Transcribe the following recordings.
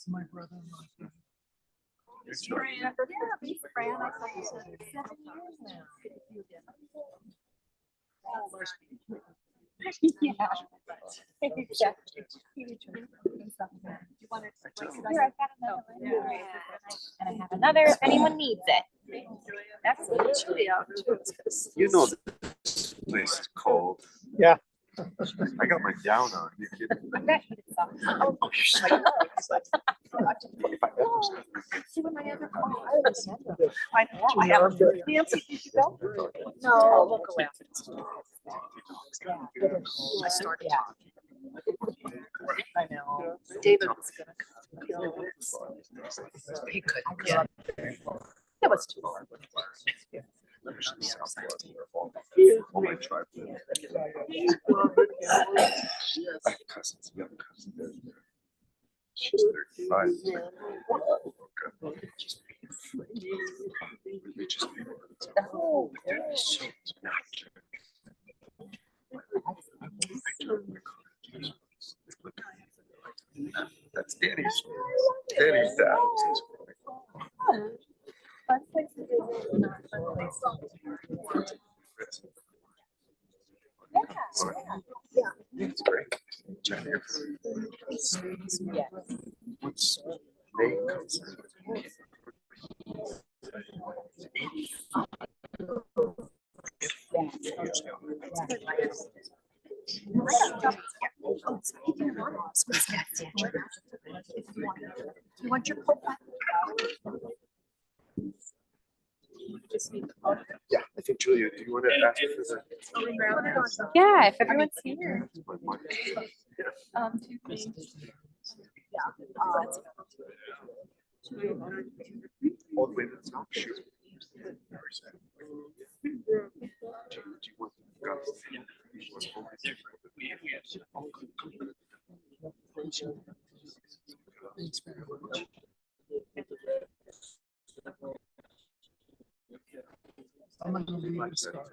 My brother-in-law. Fran. Yeah, me, Fran. I thought you said 7 years now. Yeah, exactly. You want to? Here, I've got another one. And I have another if anyone needs it. That's a little chilly out too. You know this place is cold. Yeah. I got my gown on. You kidding? I bet you it's Oh, you're so See what my other call. I was I have. Nancy, did you go? No, we'll go after. I started talking. I know. David was gonna come. He could. Yeah. It was too hard. Oh, my tribe. I have cousins, young cousins. She's 35. Religious people. Oh, They're so not. That's Danny's. Danny's dad. Fun place to visit, not fun place to It's great. yeah. What's May? You want your coat back? Yeah, I think Julia, do you want to ask for the? Yeah, if everyone's here. 2 things. All the way to the top. Sure. Do you want I'm not gonna leave this car.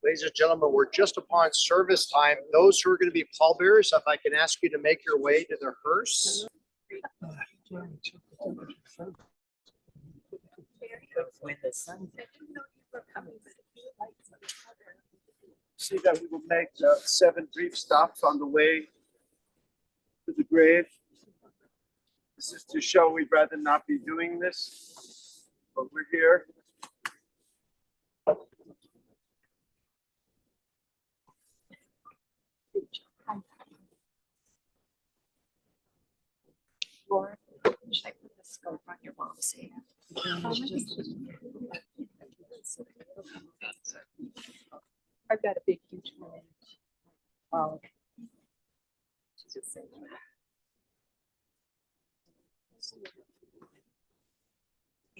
Ladies and gentlemen, we're just upon service time. Those who are going to be pallbearers, if I can ask you to make your way to the hearse. When the sun. See that we will make 7 brief stops on the way to the grave. This is to show we'd rather not be doing this, but we're here. Lauren, should I put the scope on your mom's hand? I've got a big, huge one. Oh. She's just saying.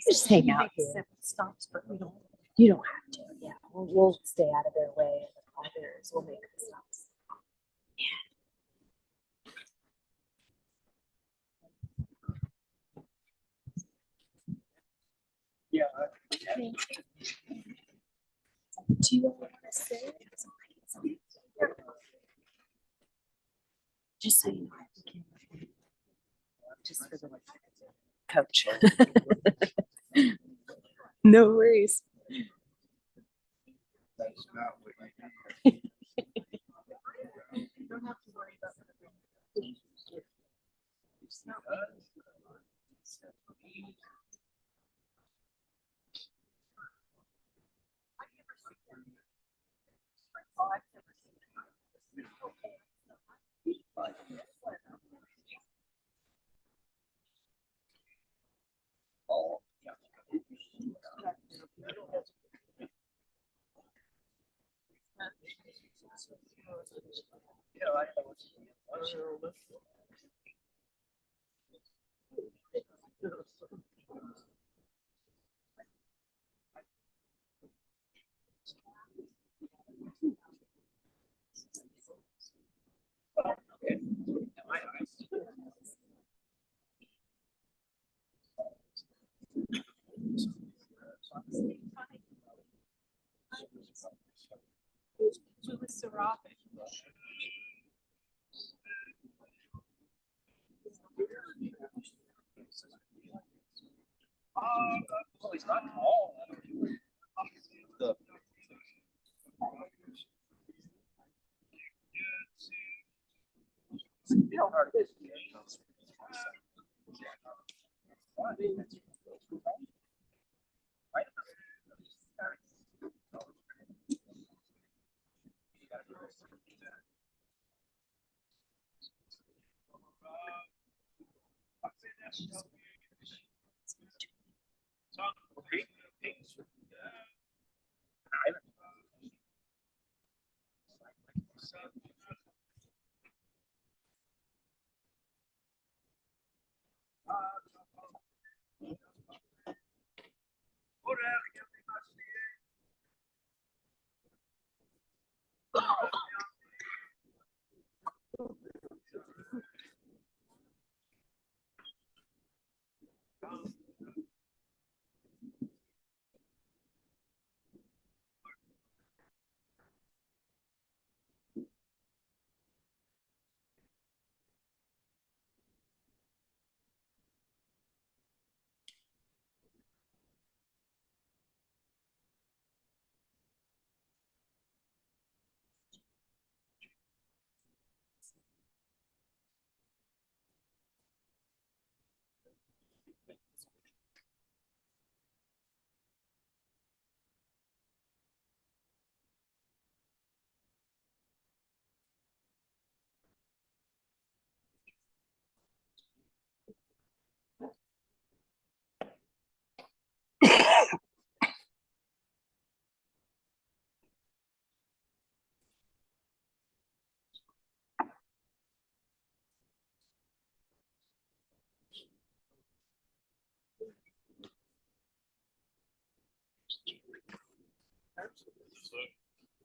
Just hang out here. 7 stops, but we don't. You don't have to. Yeah, we'll stay out of their way, and the pallbearers will make the stops. Yeah. Do you want to say something? Just so you know, I can, just for the coach. No worries. That's not what you need.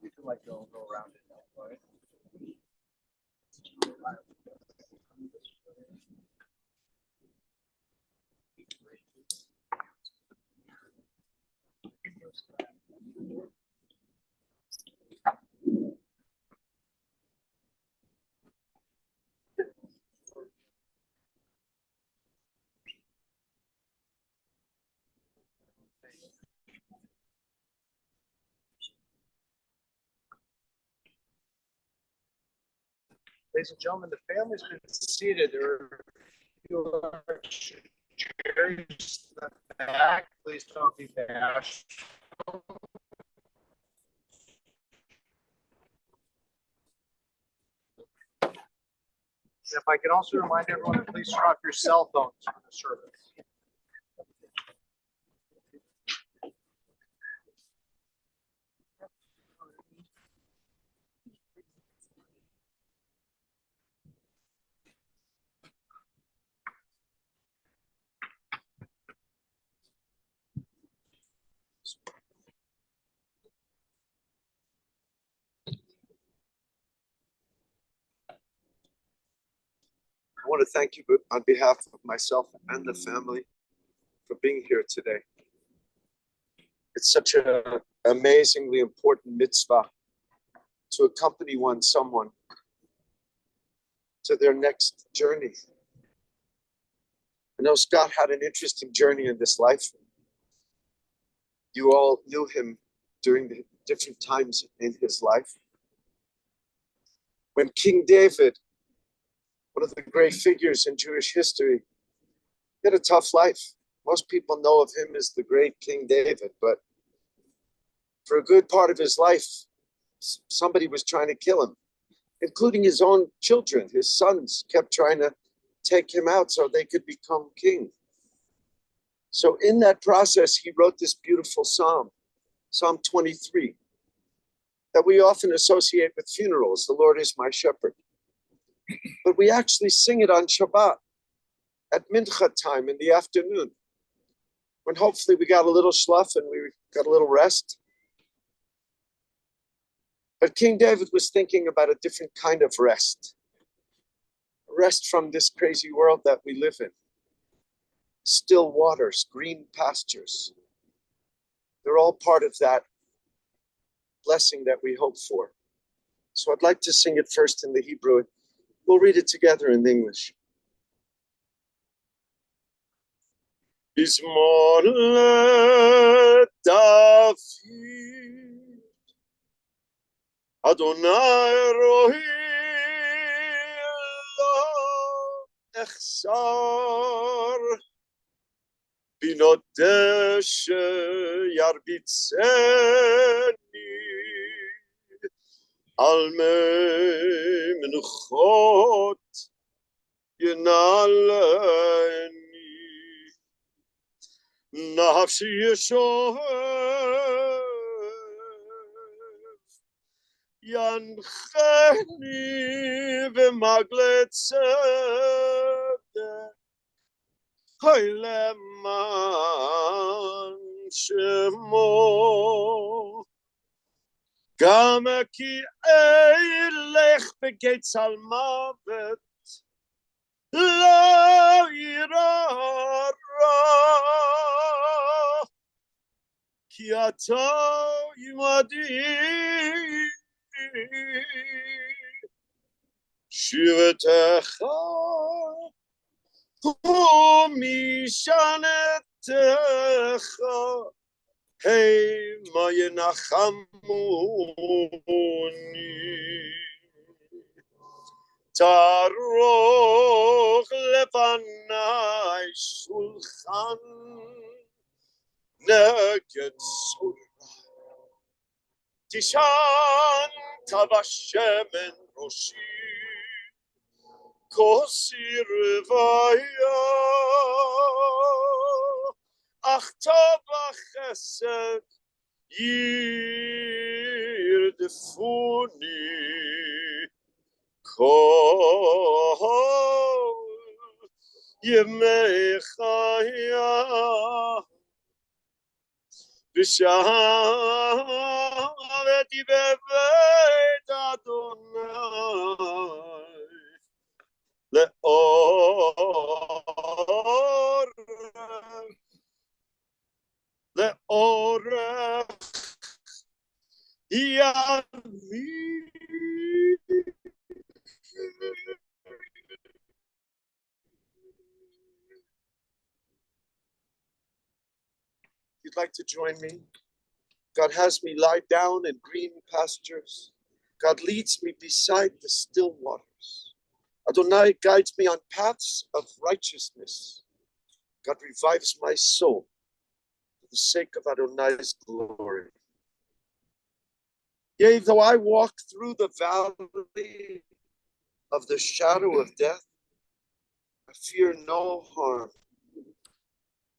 You can like go around it now, right? Ladies and gentlemen, the family's been seated. There are a few large chairs in the back. Please don't be bashful. If I can also remind everyone to please turn off your cell phones for the service. I want to thank you on behalf of myself and the family for being here today. It's such an amazingly important mitzvah to accompany someone to their next journey. I know Scott had an interesting journey in this life. You all knew him during the different times in his life. When King David, one of the great figures in Jewish history, he had a tough life. Most people know of him as the great King David, but for a good part of his life, somebody was trying to kill him, including his own children. His sons kept trying to take him out so they could become king. So in that process, he wrote this beautiful psalm, Psalm 23, that we often associate with funerals. The Lord is my shepherd. But we actually sing it on Shabbat at Mincha time in the afternoon, when hopefully we got a little schluff and we got a little rest. But King David was thinking about a different kind of rest. Rest from this crazy world that we live in. Still waters, green pastures. They're all part of that blessing that we hope for. So I'd like to sing it first in the Hebrew. We'll read it together in English. Mizmor LeDavid, Adonai Rohi lo echsar, binot deshe yarbitzeni, al mei menuchot yenaleni. Nafshi yeshohev yancheni v'maglet tzedek hoy leman shemo gam ki eilech begetz al mavet lo yirah ki ata imadi shivetecha umishanetecha hey ma yenachamuni taroch levanai shulchan neged surah tishan tavashemen roshi kosi revaya achtava chesed yirdefuni kol yemei chaya v'shaveti bebeit Adonai leorech yavi. You'd like to join me? God has me lie down in green pastures. God leads me beside the still waters. Adonai guides me on paths of righteousness. God revives my soul for the sake of Adonai's glory. Yea, though I walk through the valley of the shadow of death, I fear no harm,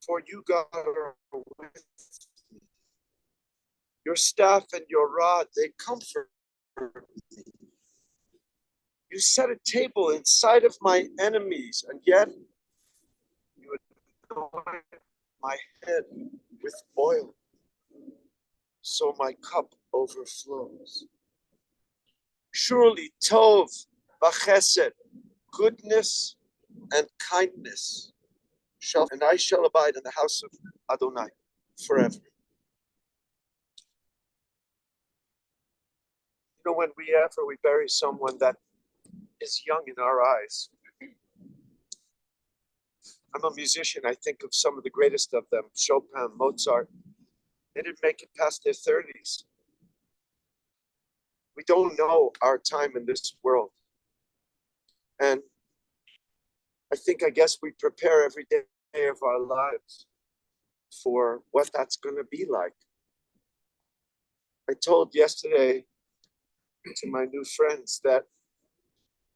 for you, God, are with me. Your staff and your rod, they comfort me. You set a table inside of my enemies, and yet you anoint my head with oil, so my cup overflows. Surely Tov v'chesed, goodness and kindness, and I shall abide in the house of Adonai forever. You know, when we bury someone that is young in our eyes. I'm a musician. I think of some of the greatest of them, Chopin, Mozart. They didn't make it past their 30s. We don't know our time in this world. And I guess we prepare every day of our lives for what that's going to be like. I told yesterday to my new friends that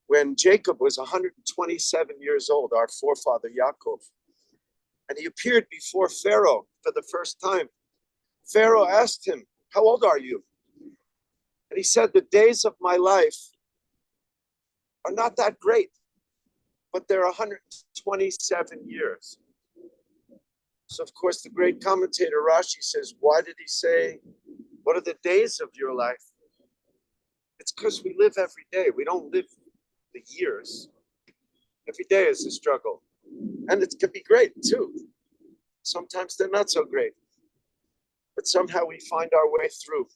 when Jacob was 127 years old, our forefather Yaakov, and he appeared before Pharaoh for the first time, Pharaoh asked him, "How old are you?" And he said, "The days of my life are not that great, but they're 127 years. So of course, the great commentator Rashi says, why did he say, what are the days of your life? It's because we live every day. We don't live the years. Every day is a struggle. And it can be great too. Sometimes they're not so great. But somehow we find our way through.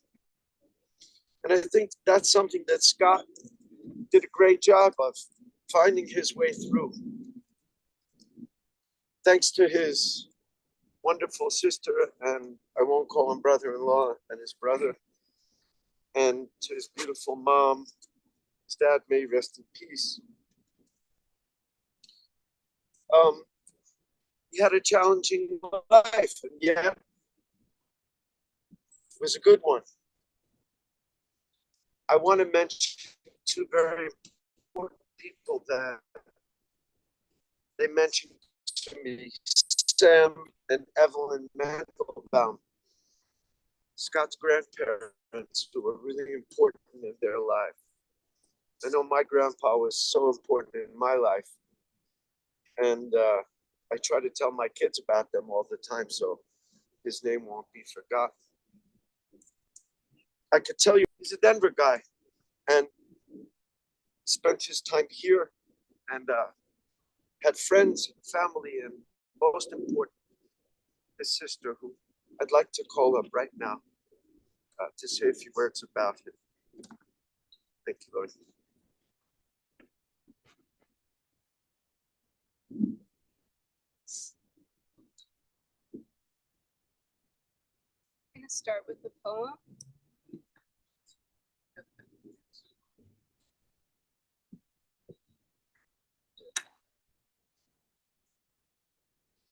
And I think that's something that Scott did a great job of, finding his way through. Thanks to his wonderful sister, and I won't call him brother-in-law, and his brother, and to his beautiful mom. His dad may rest in peace. He had a challenging life, and yet it was a good one. I want to mention two very important people that they mentioned to me, Sam and Evelyn Mandelbaum, Scott's grandparents, who were really important in their life. I know my grandpa was so important in my life, and I try to tell my kids about them all the time, so his name won't be forgotten. I could tell you, he's a Denver guy, and spent his time here, and had friends and family, and most important, his sister, who I'd like to call up right now to say a few words about him. Thank you, Lord. I'm going to start with the poem.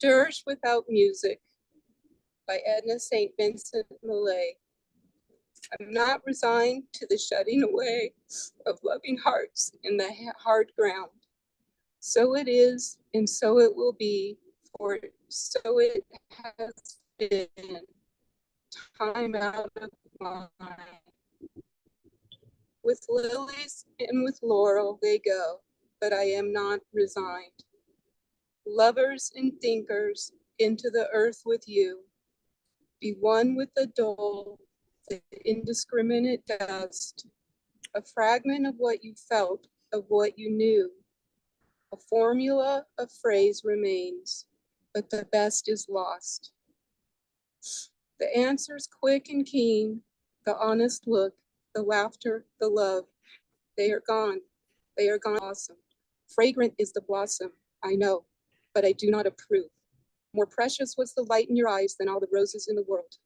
Dirge Without Music by Edna St. Vincent Millay. I'm not resigned to the shutting away of loving hearts in the hard ground. So it is, and so it will be, for so it has been, time out of mind. With lilies and with laurel they go, but I am not resigned. Lovers and thinkers into the earth with you. Be one with the dole, the indiscriminate dust, a fragment of what you felt, of what you knew. A formula of phrase remains, but the best is lost. The answers quick and keen, the honest look, the laughter, the love, they are gone. They are gone. Awesome. Fragrant is the blossom, I know, but I do not approve. More precious was the light in your eyes than all the roses in the world.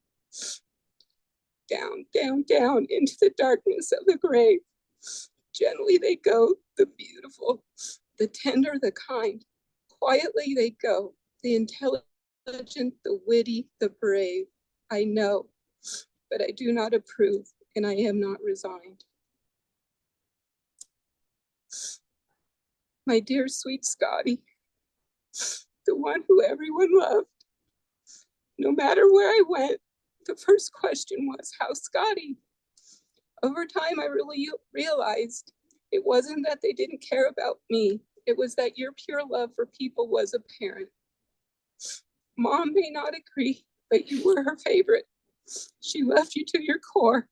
Down, down, down into the darkness of the grave. Gently they go, the beautiful, the tender, the kind. Quietly they go, the intelligent, the witty, the brave. I know, but I do not approve, and I am not resigned. My dear sweet Scotty, the one who everyone loved. No matter where I went, the first question was, how's Scotty? Over time, I really realized it wasn't that they didn't care about me. It was that your pure love for people was apparent. Mom may not agree, but you were her favorite. She loved you to your core.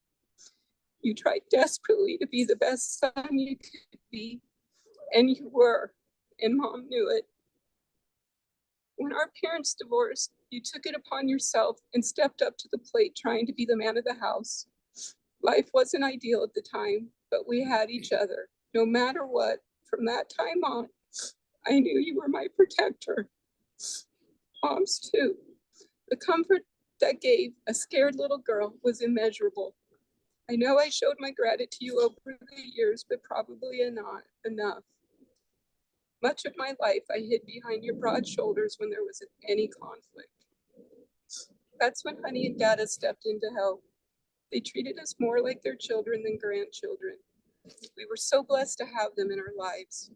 You tried desperately to be the best son you could be, and you were, and Mom knew it. When our parents divorced, you took it upon yourself and stepped up to the plate trying to be the man of the house. Life wasn't ideal at the time, but we had each other. No matter what, from that time on, I knew you were my protector. Mom's too. The comfort that gave a scared little girl was immeasurable. I know I showed my gratitude over the years, but probably not enough. Much of my life, I hid behind your broad shoulders when there was any conflict. That's when Honey and Dada stepped in to help. They treated us more like their children than grandchildren. We were so blessed to have them in our lives.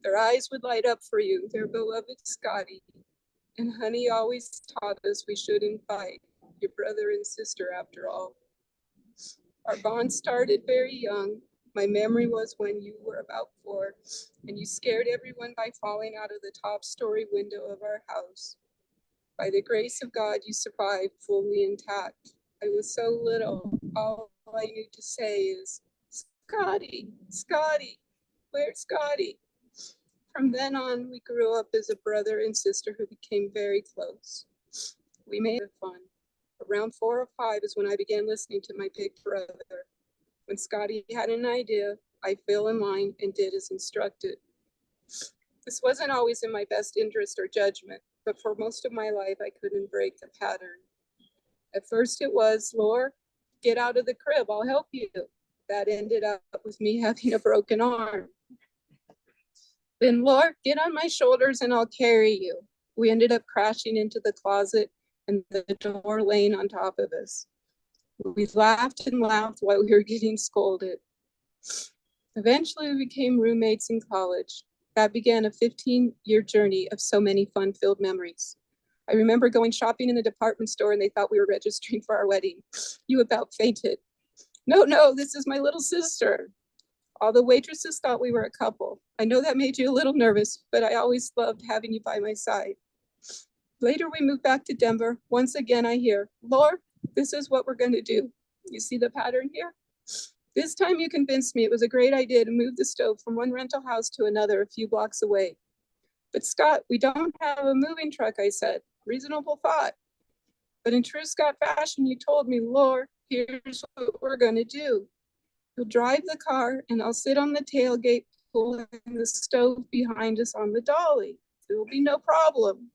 Their eyes would light up for you, their beloved Scotty. And Honey always taught us we shouldn't fight, your brother and sister after all. Our bond started very young. My memory was when you were about 4, and you scared everyone by falling out of the top story window of our house. By the grace of God, you survived fully intact. I was so little, all I knew to say is, Scotty, Scotty, where's Scotty? From then on, we grew up as a brother and sister who became very close. We made it fun. Around 4 or 5 is when I began listening to my big brother. When Scotty had an idea, I fell in line and did as instructed. This wasn't always in my best interest or judgment, but for most of my life, I couldn't break the pattern. At first it was, Lore, get out of the crib, I'll help you. That ended up with me having a broken arm. Then, Lore, get on my shoulders and I'll carry you. We ended up crashing into the closet and the door laying on top of us. We laughed and laughed while we were getting scolded. Eventually, we became roommates in college. That began a 15-year journey of so many fun-filled memories. I remember going shopping in the department store and they thought we were registering for our wedding. You about fainted. No, this is my little sister. All the waitresses thought we were a couple. I know that made you a little nervous, but I always loved having you by my side. Later, we moved back to Denver. Once again, I hear, Lore, this is what we're going to do. You see the pattern here? This time you convinced me it was a great idea to move the stove from one rental house to another a few blocks away. But Scott, we don't have a moving truck, I said. Reasonable thought. But in true Scott fashion, you told me, Lore, here's what we're going to do. You'll drive the car and I'll sit on the tailgate pulling the stove behind us on the dolly. There will be no problem.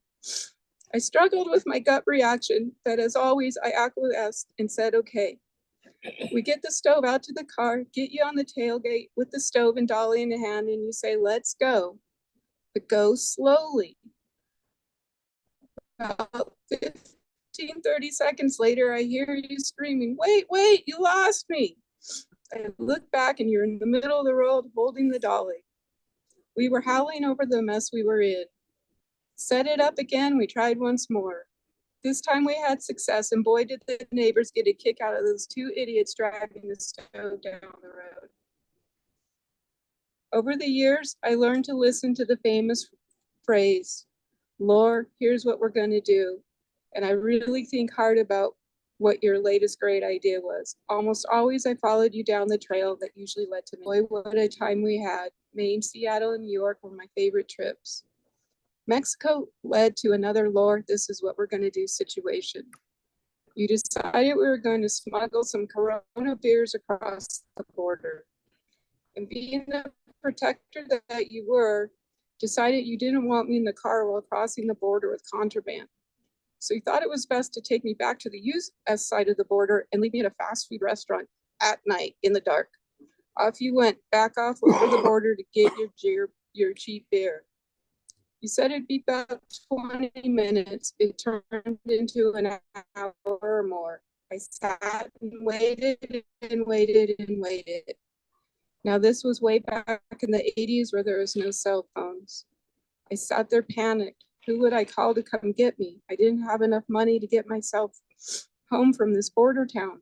I struggled with my gut reaction, but as always, I acquiesced and said, okay. We get the stove out to the car, get you on the tailgate with the stove and dolly in hand, and you say, let's go. But go slowly. About 15, 30 seconds later, I hear you screaming, wait, you lost me. I look back and you're in the middle of the road holding the dolly. We were howling over the mess we were in. Set it up again, we tried once more. This time we had success, and boy did the neighbors get a kick out of those 2 idiots driving the stove down the road. Over the years, I learned to listen to the famous phrase, Lore, here's what we're gonna do. And I really think hard about what your latest great idea was. Almost always I followed you down the trail that usually led to me. Boy, what a time we had. Maine, Seattle, and New York were my favorite trips. Mexico led to another Lore, this is what we're gonna do situation. You decided we were going to smuggle some Corona beers across the border. And being the protector that you were, decided you didn't want me in the car while crossing the border with contraband. So you thought it was best to take me back to the US side of the border and leave me at a fast food restaurant at night in the dark. Off you went, back off over the border to get your cheap beer. You said it'd be about 20 minutes. It turned into an hour or more. I sat and waited and waited and waited. Now this was way back in the 80s where there was no cell phones. I sat there panicked. Who would I call to come get me? I didn't have enough money to get myself home from this border town.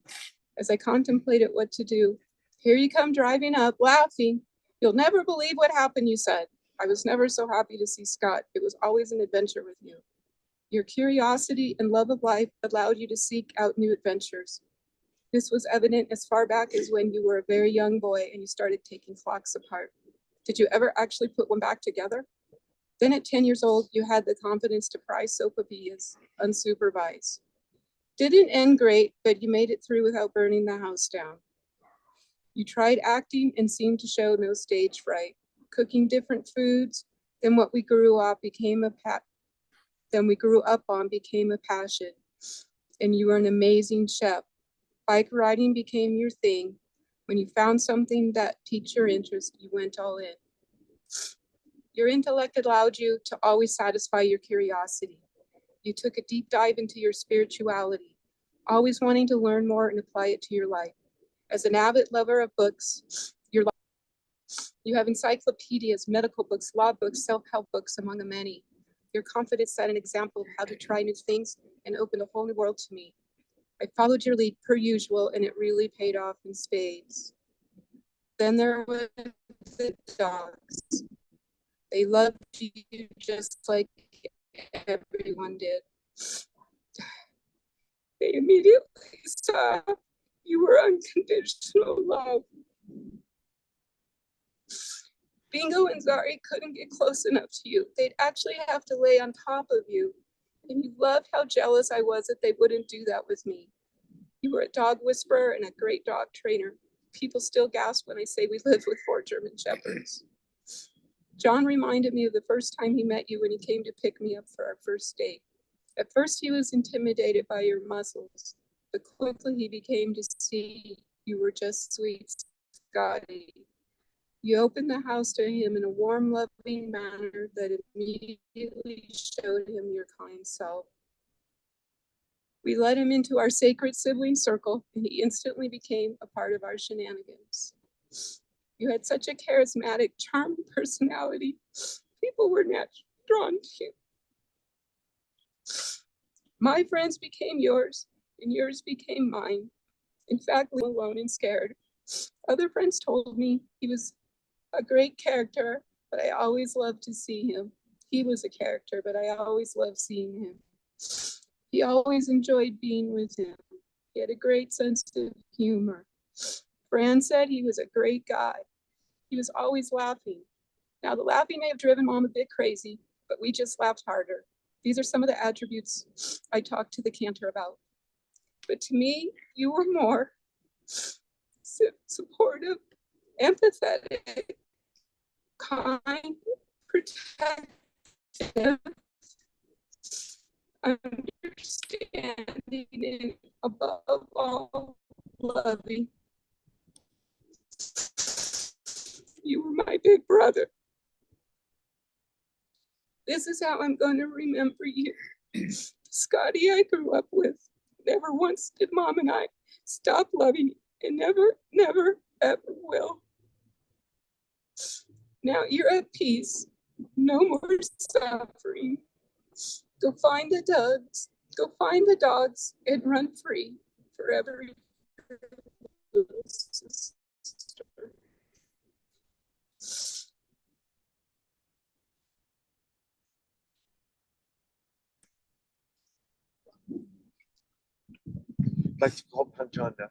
As I contemplated what to do, here you come driving up, laughing. You'll never believe what happened, you said. I was never so happy to see Scott. It was always an adventure with you. Your curiosity and love of life allowed you to seek out new adventures. This was evident as far back as when you were a very young boy and you started taking clocks apart. Did you ever actually put one back together? Then at 10 years old, you had the confidence to pry sopapillas unsupervised. Didn't end great, but you made it through without burning the house down. You tried acting and seemed to show no stage fright. Cooking different foods, then what we grew up on became a passion. and you were an amazing chef. Bike riding became your thing. When you found something that piqued your interest, you went all in. Your intellect allowed you to always satisfy your curiosity. You took a deep dive into your spirituality, always wanting to learn more and apply it to your life. As an avid lover of books, you have encyclopedias, medical books, law books, self-help books, among the many. Your confidence set an example of how to try new things and opened a whole new world to me. I followed your lead per usual, and it really paid off in spades. Then there were the dogs. They loved you just like everyone did. They immediately saw you were unconditional love. Bingo and Zari couldn't get close enough to you. They'd actually have to lay on top of you. And you loved how jealous I was that they wouldn't do that with me. You were a dog whisperer and a great dog trainer. People still gasp when I say we lived with 4 German Shepherds. John reminded me of the first time he met you when he came to pick me up for our first date. At first he was intimidated by your muscles, but quickly he became to see you were just sweet Scotty. You opened the house to him in a warm, loving manner that immediately showed him your kind self. We let him into our sacred sibling circle, and he instantly became a part of our shenanigans. You had such a charismatic, charming personality. People were naturally drawn to you. My friends became yours, and yours became mine. In fact, we were alone and scared. Other friends told me he was a great character, but I always loved to see him. He was a character, but I always loved seeing him. He always enjoyed being with him. He had a great sense of humor. Fran said he was a great guy. He was always laughing. Now, the laughing may have driven Mom a bit crazy, but we just laughed harder. These are some of the attributes I talked to the cantor about. But to me, you were more supportive, empathetic, kind, protective, understanding, and above all, loving. You were my big brother. This is how I'm going to remember you. Scotty, I grew up with. Never once did Mom and I stop loving you, and never, never, ever will. Now you're at peace. No more suffering. Go find the dogs. Go find the dogs and run free forever. Little sister. I'd like to call Panchanda.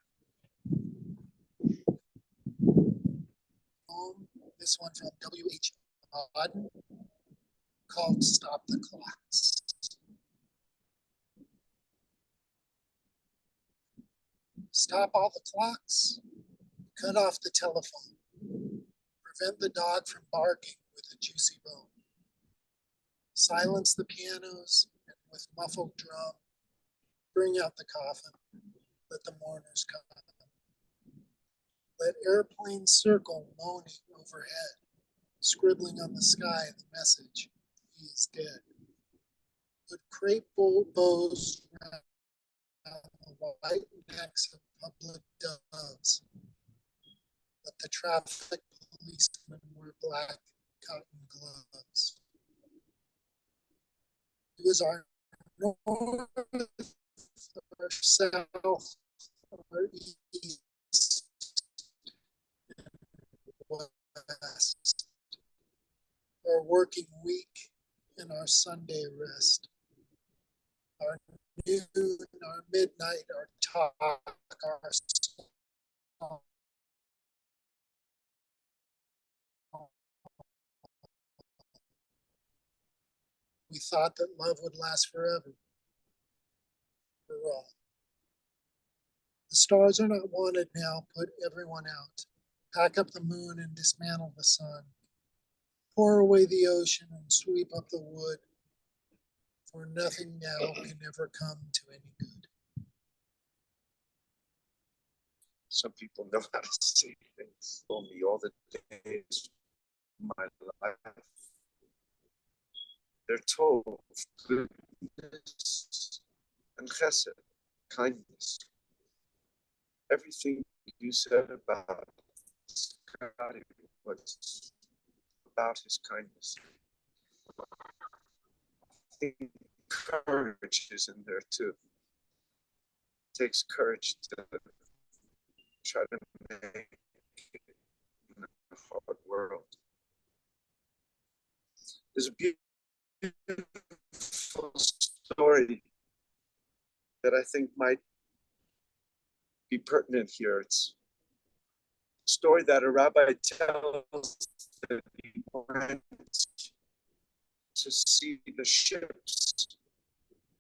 This one from W.H. Auden called Stop the Clocks. Stop all the clocks. Cut off the telephone. Prevent the dog from barking with a juicy bone. Silence the pianos and with muffled drum. Bring out the coffin. Let the mourners come. Let airplanes circle moaning overhead, scribbling on the sky the message, he is dead. Put crepe bows around the white necks of public doves. Let the traffic policemen wear black cotton gloves. It was our north, our south, our east, west, our working week and our Sunday rest, our noon, our midnight, our talk, our song. We thought that love would last forever. We're wrong. The stars are not wanted now. Put everyone out. Pack up the moon and dismantle the sun. Pour away the ocean and sweep up the wood. For nothing now can ever come to any good. Some people know how to say things. Told me all the days of my life. They're told goodness and chesed, kindness. Everything you said about Scotty was about his kindness. I think courage is in there too. It takes courage to try to make it in a hard world. There's a beautiful story that I think might be pertinent here. It's a story that a rabbi tells that he went to see the ships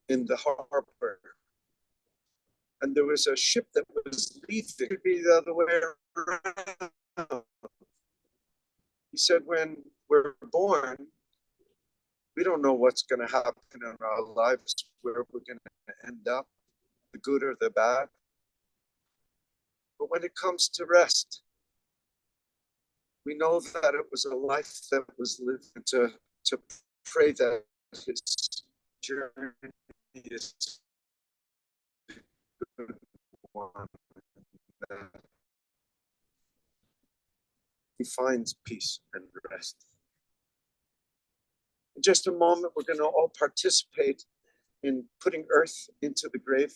in the harbor. And there was a ship that was leaving. It could be the other way around. He said, when we're born, we don't know what's going to happen in our lives, where we're going to end up, the good or the bad. But when it comes to rest, we know that it was a life that was lived, to pray that his journey is a good one, that he finds peace and rest. In just a moment, we're going to all participate in putting earth into the grave,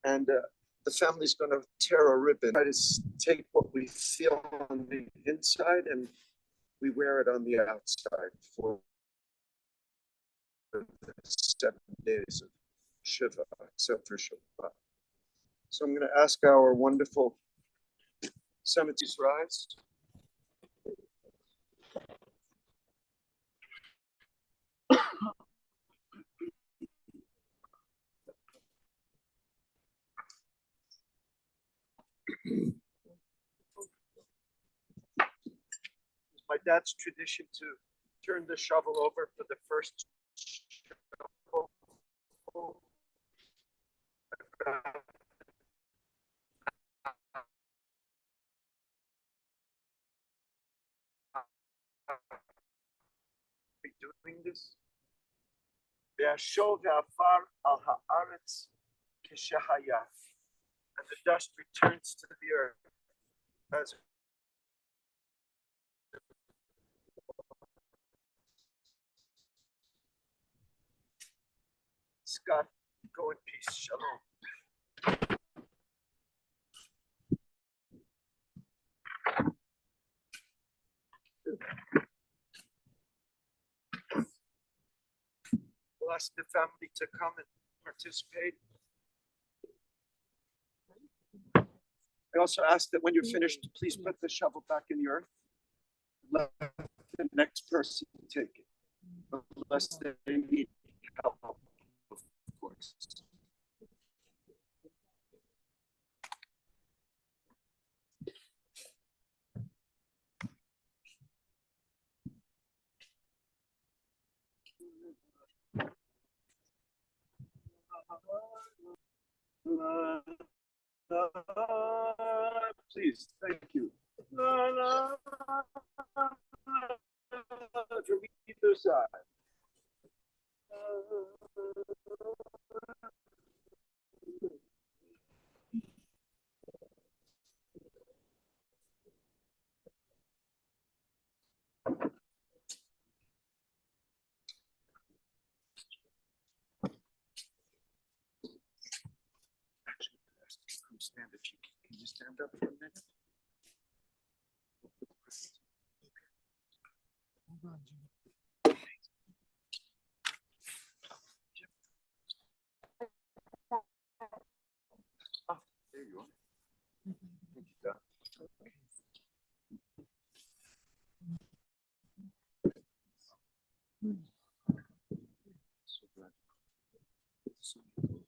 and the family's going to tear a ribbon. Try to take what we feel on the inside and we wear it on the outside for the 7 days of Shiva, except for Shabbat. So I'm going to ask our wonderful cemeteries rise. It's my dad's tradition to turn the shovel over for the first shovel. Be doing this. Ve'ashov ve'afar al haaretz k'shehaya, and the dust returns to the earth as Scott, go in peace. Shalom. We'll ask the family to come and participate. I also ask that when you're finished, please put the shovel back in the earth. Let the next person take it, unless they need help, of course. Please, thank you. From either side. Stand if you can you stand up for a minute? Hold on, Jimmy. Oh, there you are. Thank you, Doc. So glad. So good.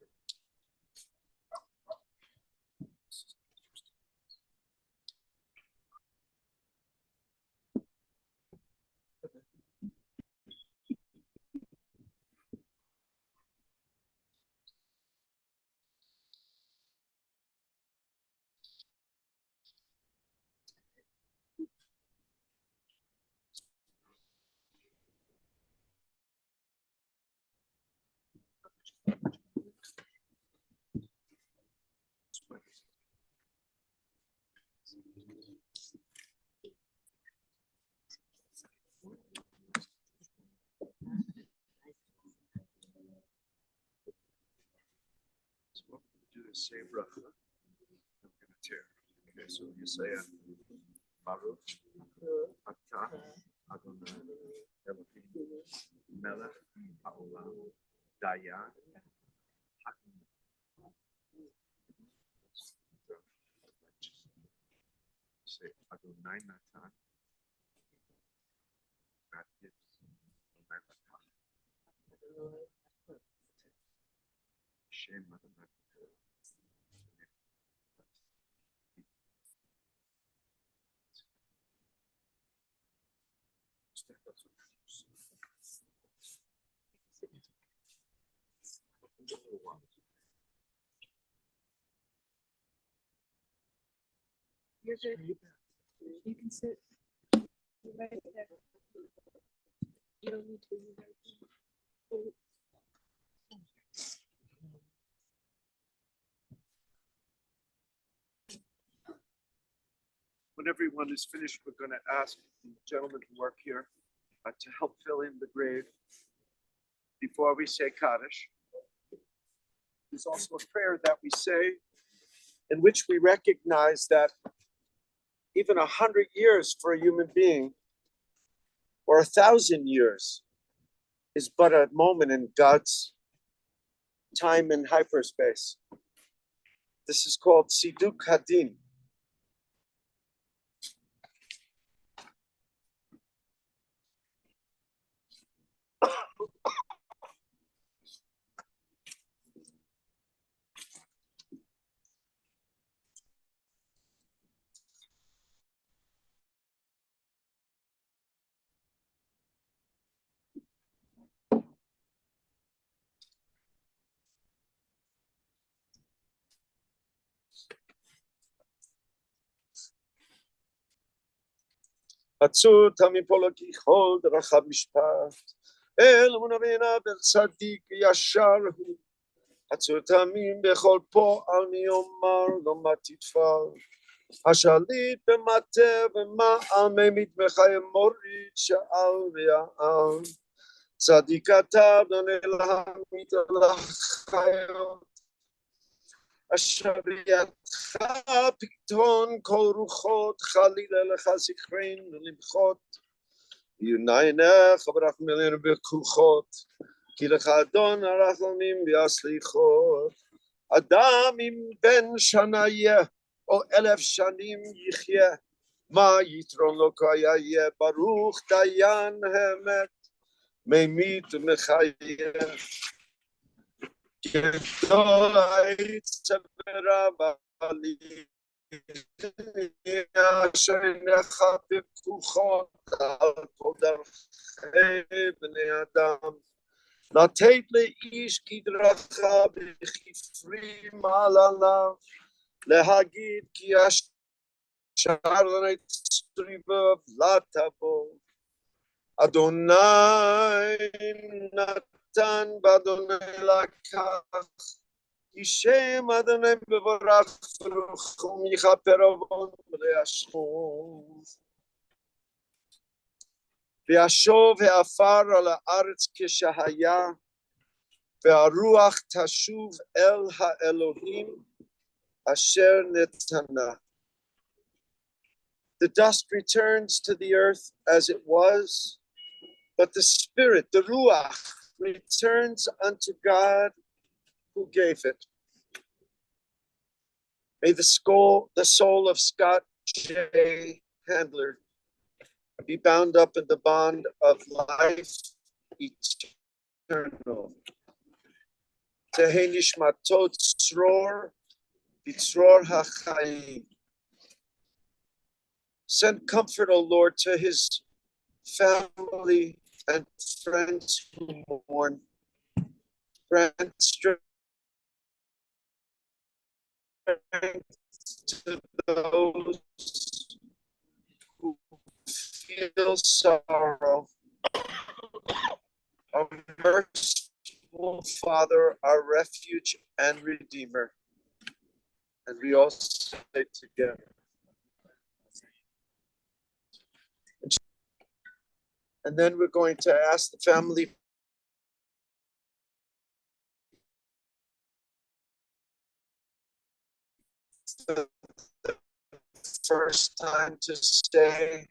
possible. Do the same bracha. I'm gonna tear. Okay, so you say it. Baruch Atah Adonai Elohim Melech Haolam Dayan Say Adonai Natan Matis Shem Adonai. You're good. You can sit right there. You don't need to. When everyone is finished, we're going to ask the gentlemen who work here to help fill in the grave before we say Kaddish. There's also a prayer that we say in which we recognize that even 100 years for a human being or 1,000 years is but a moment in God's time and hyperspace. This is called Siduk Hadin. עצור תמיפול ככל דרכיו משפט, אל ונבינה וצדיק ישר הוא. עצור תמים בכל פועל מיומר לא מה תתפל, השליט במטה ומעל ממית מחיי מוריד שאל ויעל. צדיק אתה אדוני להמית על החיות, אשר בידך פתרון כל רוחות, חלילה לך זכרנו למחות. יונענך ברחמנו בכוחות, כי לך אדון הרחמים והסליחות. אדם אם בן שנה יהיה או 1,000 שנים יחיה, מה יתרון לו כהיה? ברוך דיין האמת, ממית ומחיה. גדול העץ ורב עלי, אשר עיניך פקוחות על כל דרכי בני אדם. לתת לאיש כדרכיו בכפרי מעלליו, להגיד כי ישר לנצריו לטבו. אדוני נתן באדוני לקח, כי שם אדוני מבורך ורחום יכפר עוון וישוב. וישוב העפר על הארץ כשהיה, והרוח תשוב אל האלוהים אשר נתנה. The dust returns to the earth as it was, but the spirit, the ruach, returns unto God who gave it. May the soul of Scott J. Handler be bound up in the bond of life eternal. Tehei nishmatot tzror b'tzror hachayim. Send comfort, O Lord, to his family and friends who mourn. Grant strength to those who feel sorrow. Our merciful Father, our refuge and Redeemer. And we all say together. And then we're going to ask the family for the first time to say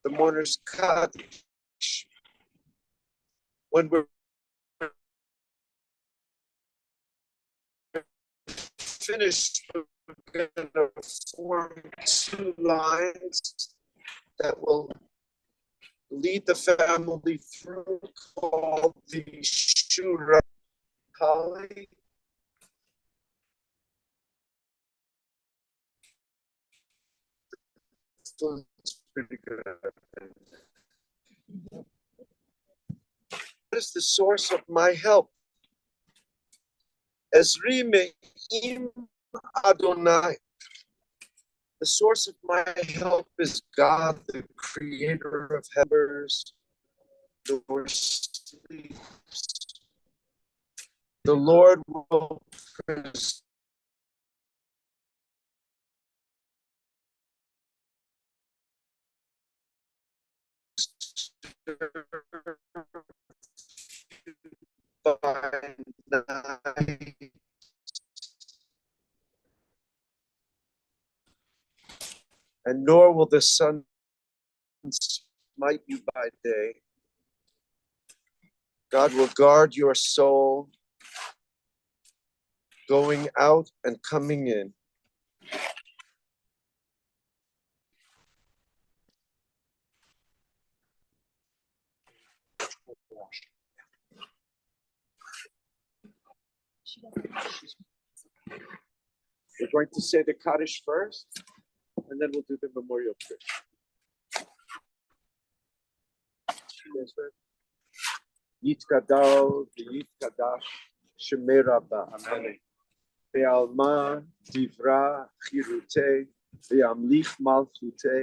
the mourner's Kaddish. When we're finished, we're going to form 2 lines that will lead the family through, called the Shura Kali. So it's pretty good. What is the source of my help? Ezri me'im Adonai. The source of my help is God, the creator of heavens, the Lord sleeps. The Lord will preserve by night, and nor will the sun smite you by day. God will guard your soul going out and coming in. We're going to say the Kaddish first, and then we'll do the memorial prayer. Yitkadal v'yitkadash shemei Rabbah. Amen. Ve'alma divra chirutei ve'amlich malchutei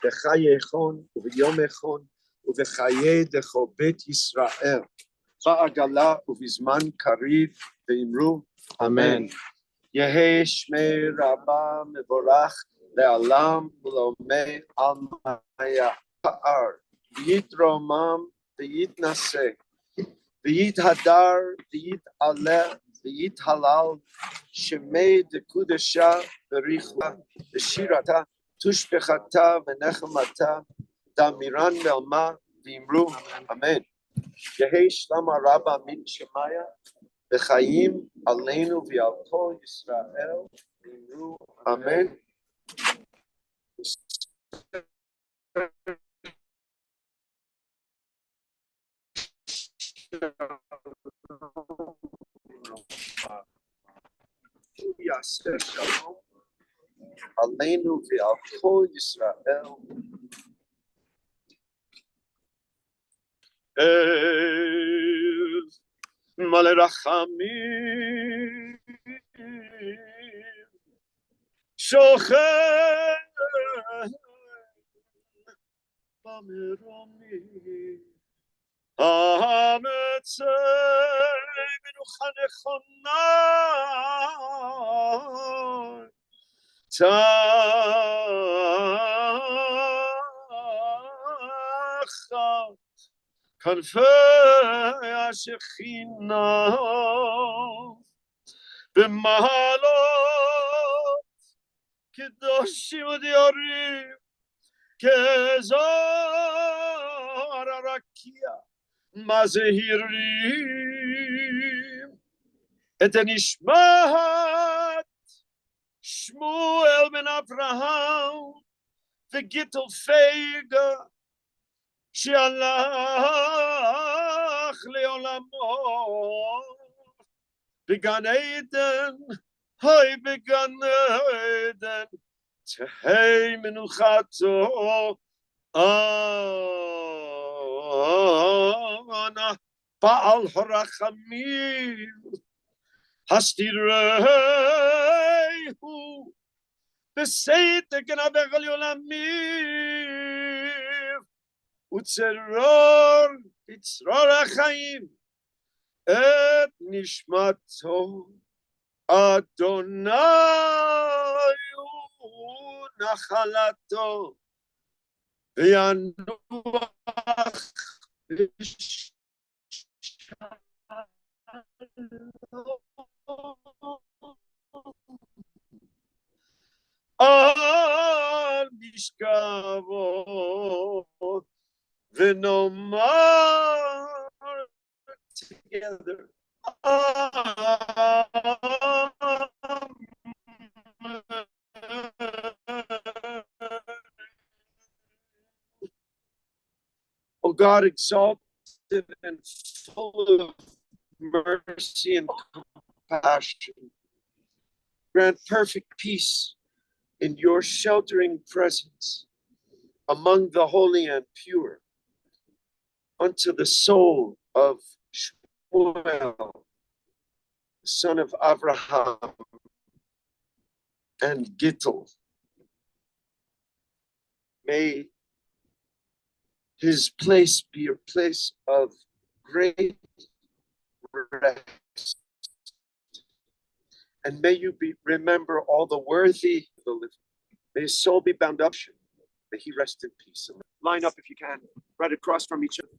v'chayechon u'v'yomechon u'v'chayei decho bet Yisrael ba'agala u'v'zman kariv ve'imru Amen. Yehi shmei Rabbah mevorach le'alam v'lomei almaya ha'ar v'yitromam v'yitnaseh v'yithadar v'yit'aleh v'yithalal shemei dekudesha v'richla v'shirata tushbechata v'nechemata damiran melma v'imru Amen. Yehi shlama Rabbah min shemaya v'chayim aleinu v'al kol Yisrael v'imru Amen. Yaseh shalom aleinu v'al kol Yisrael. El male rachamim shochem b'meromim ha'metzei menucha nechona tachat kanfei hashechina b'mahalot kedoshim u'diorim kezar harakia mazehirim et nishmat Shmuel ben Avraham v'Gittel Feiga she'alach le'olamo b'Gan Eden, hay b'Gan Eden tehei menuchato ana ba'al harachamim hastirehu b'seit genavech al yolamim utzeror bitzror ha'chaim et nishmato Adonai nachalato v'yanuach no more together. O God, exalted and full of mercy and compassion, grant perfect peace in your sheltering presence among the holy and pure, unto the soul of Shmuel, son of Abraham, and Gittel. May his place be a place of great rest. And may you remember all the worthy of the living. May his soul be bound up. May he rest in peace. Line up if you can, right across from each other.